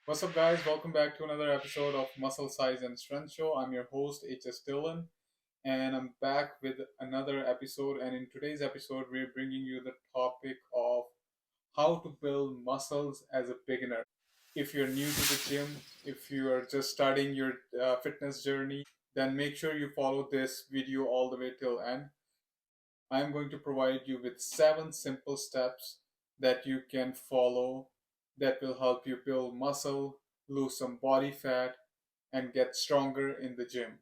What's up, guys? Welcome back to another episode of Muscle Size and Strength Show. I'm your host, HS Dillon, and I'm back with another episode. And in today's episode, we're bringing you the topic of how to build muscles as a beginner. If you're new to the gym, if you are just starting your fitness journey, then make sure you follow this video all the way till end. I'm going to provide you with 7 simple steps that you can follow that will help you build muscle, lose some body fat, and get stronger in the gym.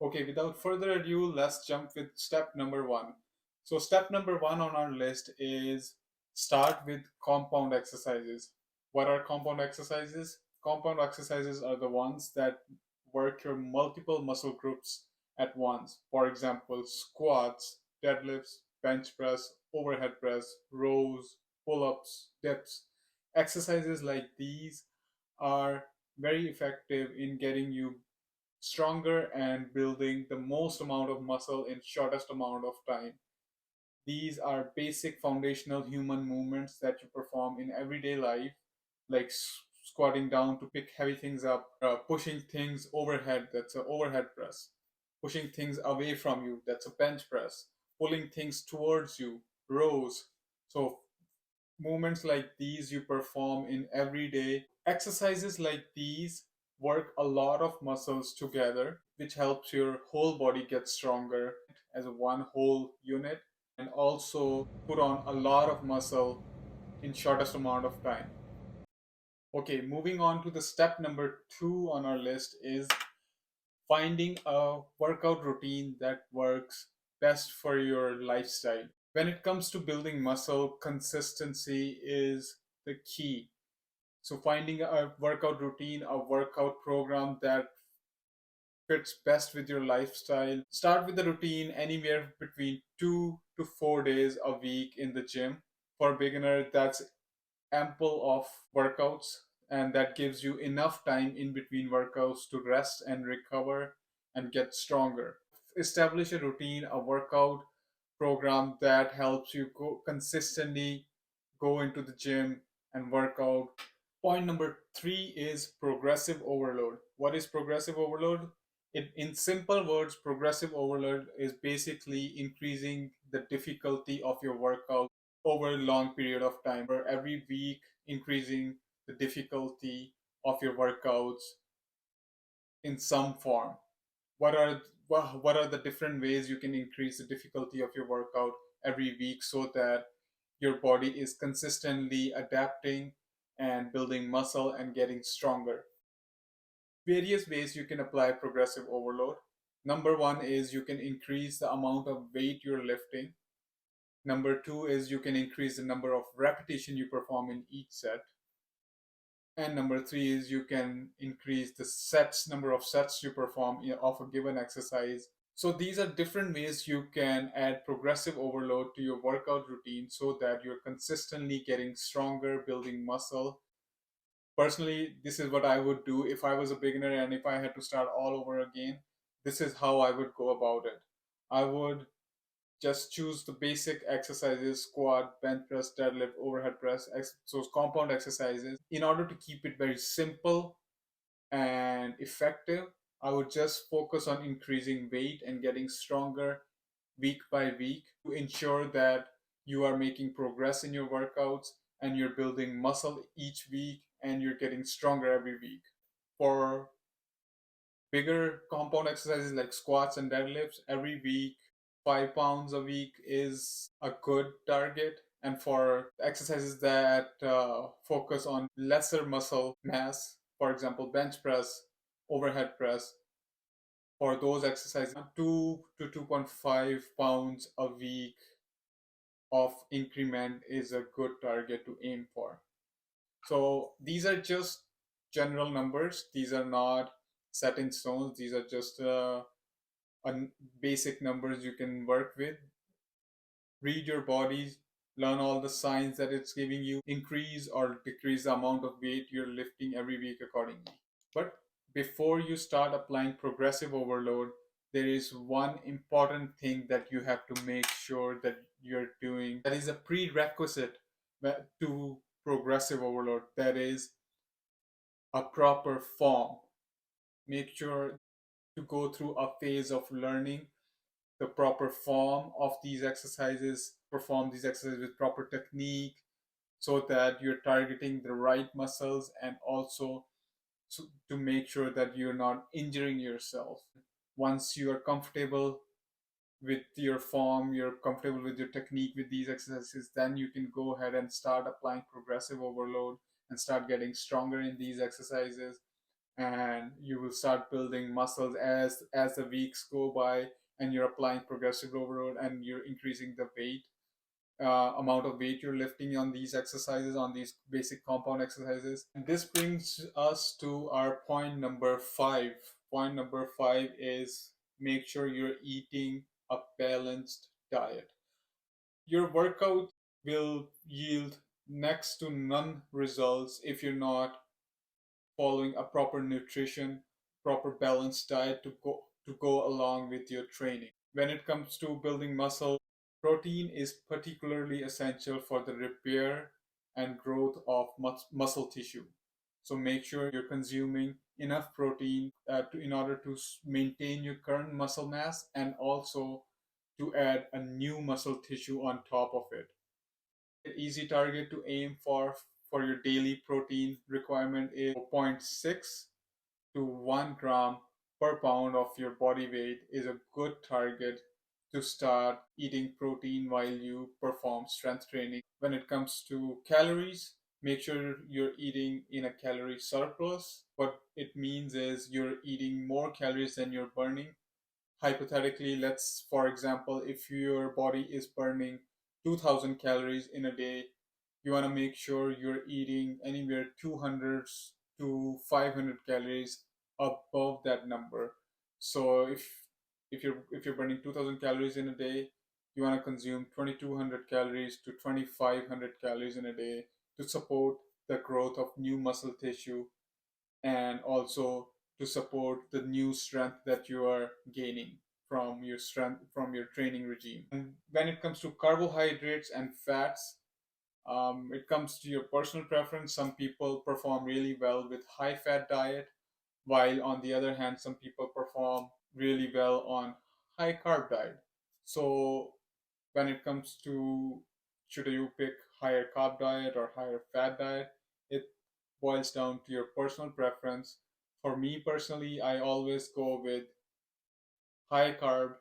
Okay, without further ado, let's jump with step number one. So, step number one on our list is start with compound exercises. What are compound exercises? Compound exercises are the ones that work your multiple muscle groups at once. For example, squats, deadlifts, bench press, overhead press, rows, pull ups, dips. Exercises like these are very effective in getting you stronger and building the most amount of muscle in shortest amount of time. These are basic foundational human movements that you perform in everyday life, like squatting down to pick heavy things up, pushing things overhead, that's an overhead press, pushing things away from you, that's a bench press, pulling things towards you, rows. So movements like these you perform in everyday exercises like these work a lot of muscles together, which helps your whole body get stronger as a one whole unit and also put on a lot of muscle in shortest amount of time. Okay, moving on to the step number two on our list is finding a workout routine that works best for your lifestyle. When it comes to building muscle, consistency is the key. So, finding a workout routine, a workout program that fits best with your lifestyle. Start with the routine anywhere between 2 to 4 days a week in the gym. For a beginner, that's ample of workouts, and that gives you enough time in between workouts to rest and recover and get stronger. Establish a routine, a workout program that helps you consistently go into the gym and work out. Point number three is progressive overload. What is progressive overload? In simple words, progressive overload is basically increasing the difficulty of your workout over a long period of time, or every week increasing the difficulty of your workouts in some form. What are the different ways you can increase the difficulty of your workout every week so that your body is consistently adapting and building muscle and getting stronger? Various ways you can apply progressive overload. Number one is you can increase the amount of weight you're lifting. Number two is you can increase the number of repetition you perform in each set. And number three is you can increase the number of sets you perform of a given exercise. So these are different ways you can add progressive overload to your workout routine so that you're consistently getting stronger, building muscle. Personally, this is what I would do if I was a beginner and if I had to start all over again. This is how I would go about it. I would just choose the basic exercises: squat, bench press, deadlift, overhead press, so compound exercises. In order to keep it very simple and effective, I would just focus on increasing weight and getting stronger week by week to ensure that you are making progress in your workouts and you're building muscle each week and you're getting stronger every week. For bigger compound exercises like squats and deadlifts, every week, 5 pounds a week is a good target. And for exercises that focus on lesser muscle mass, for example, bench press, overhead press, for those exercises, 2 to 2.5 pounds a week of increment is a good target to aim for. So these are just general numbers. These are not set in stones. These are just basic numbers you can work with. Read your body, learn all the signs that it's giving you, increase or decrease the amount of weight you're lifting every week accordingly. But before you start applying progressive overload, there is one important thing that you have to make sure that you're doing that is a prerequisite to progressive overload, that is a proper form. Make sure to go through a phase of learning the proper form of these exercises, perform these exercises with proper technique so that you're targeting the right muscles, and also to make sure that you're not injuring yourself. Once you are comfortable with your form, you're comfortable with your technique with these exercises, then you can go ahead and start applying progressive overload and start getting stronger in these exercises, and you will start building muscles as the weeks go by, and you're applying progressive overload and you're increasing the weight, amount of weight you're lifting on these exercises, on these basic compound exercises. And this brings us to our point number 5. Point number 5 is make sure you're eating a balanced diet. Your workout will yield next to none results if you're not following a proper nutrition, proper balanced diet to go along with your training. When it comes to building muscle, protein is particularly essential for the repair and growth of muscle tissue. So make sure you're consuming enough protein in order to maintain your current muscle mass, and also to add a new muscle tissue on top of it. An easy target to aim for your daily protein requirement is zero point 0.6 to 1 gram per pound of your body weight is a good target to start eating protein while you perform strength training. When it comes to calories, make sure you're eating in a calorie surplus. What it means is you're eating more calories than you're burning. Hypothetically, let's, for example, if your body is burning 2000 calories in a day, you want to make sure you're eating anywhere 200 to 500 calories above that number. So if you're burning 2000 calories in a day, you want to consume 2200 calories to 2500 calories in a day to support the growth of new muscle tissue, and also to support the new strength that you are gaining from your training regime. And when it comes to carbohydrates and fats, it comes to your personal preference. Some people perform really well with high fat diet, while on the other hand, some people perform really well on high carb diet. So when it comes to should you pick higher carb diet or higher fat diet, it boils down to your personal preference. For me personally, I always go with high carb,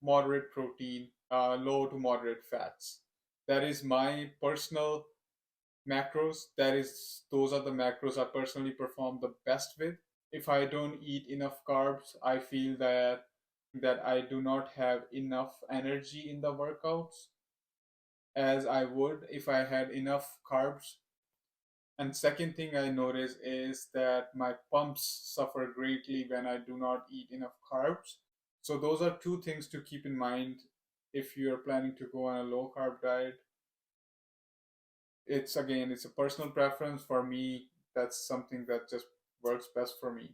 moderate protein, low to moderate fats. That is my personal macros. Those are the macros I personally perform the best with. If I don't eat enough carbs, I feel that I do not have enough energy in the workouts as I would if I had enough carbs. And second thing I notice is that my pumps suffer greatly when I do not eat enough carbs. So those are two things to keep in mind if you're planning to go on a low carb diet. It's a personal preference. For me, that's something that just works best for me.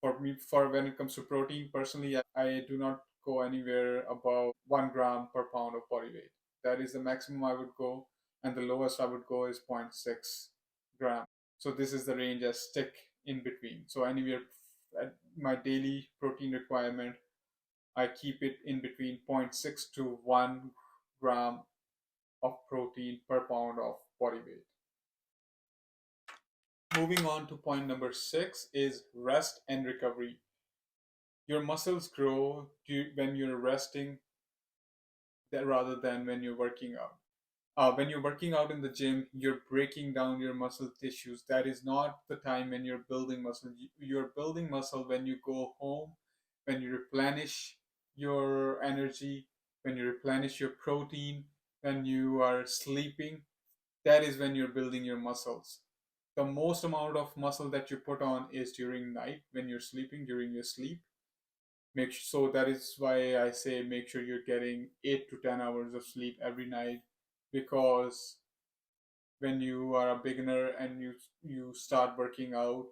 For when it comes to protein, personally, I do not go anywhere above 1 gram per pound of body weight. That is the maximum I would go, and the lowest I would go is zero point 0.6 gram. So this is the range I stick in between. So anywhere at my daily protein requirement, I keep it in between zero point 0.6 to 1 gram of protein per pound of body weight. Moving on to point number 6 is rest and recovery. Your muscles grow when you're resting rather than when you're working out. When you're working out in the gym, you're breaking down your muscle tissues. That is not the time when you're building muscle. You're building muscle when you go home, when you replenish your energy, when you replenish your protein, when you are sleeping. That is when you're building your muscles. The most amount of muscle that you put on is during night when you're sleeping, during your sleep. So that is why I say make sure you're getting 8 to 10 hours of sleep every night, because when you are a beginner and you start working out,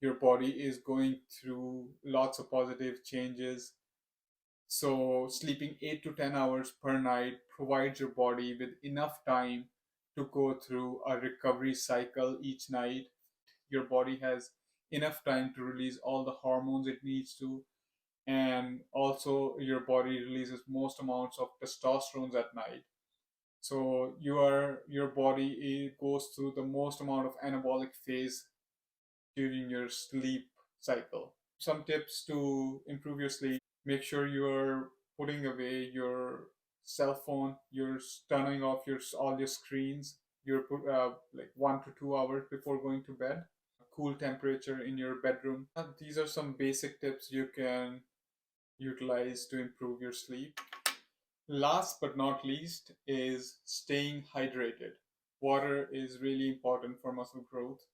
your body is going through lots of positive changes. So sleeping 8 to 10 hours per night provides your body with enough time to go through a recovery cycle each night. Your body has enough time to release all the hormones it needs to, and also your body releases most amounts of testosterone at night. So your body goes through the most amount of anabolic phase during your sleep cycle. Some tips to improve your sleep: make sure you're putting away your cell phone, you're turning off your all your screens, you're put like 1 to 2 hours before going to bed. Cool temperature in your bedroom. These are some basic tips you can utilize to improve your sleep. Last but not least is staying hydrated. Water is really important for muscle growth.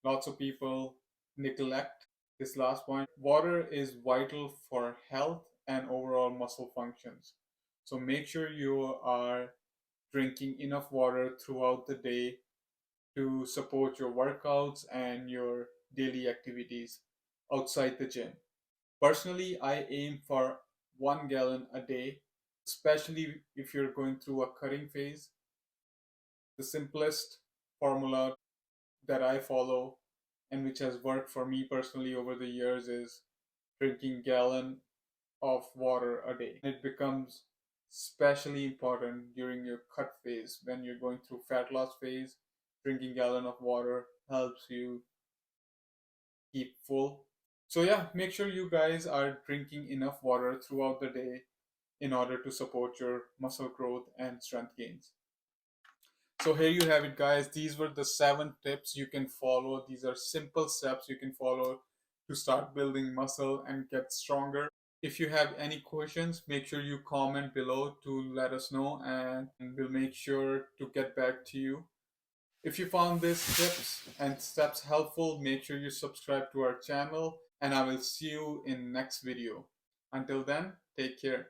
Lots of people neglect this last point. Water is vital for health and overall muscle functions. So make sure you are drinking enough water throughout the day to support your workouts and your daily activities outside the gym. Personally, I aim for 1 gallon a day, especially if you're going through a cutting phase. The simplest formula that I follow and which has worked for me personally over the years is drinking gallon of water a day. It becomes especially important during your cut phase when you're going through fat loss phase. Drinking gallon of water helps you keep full. So yeah, make sure you guys are drinking enough water throughout the day in order to support your muscle growth and strength gains. So here you have it, guys. These were the 7 tips you can follow. These are simple steps you can follow to start building muscle and get stronger. If you have any questions, make sure you comment below to let us know, and we'll make sure to get back to you. If you found these tips and steps helpful, make sure you subscribe to our channel, and I will see you in next video. Until then, take care.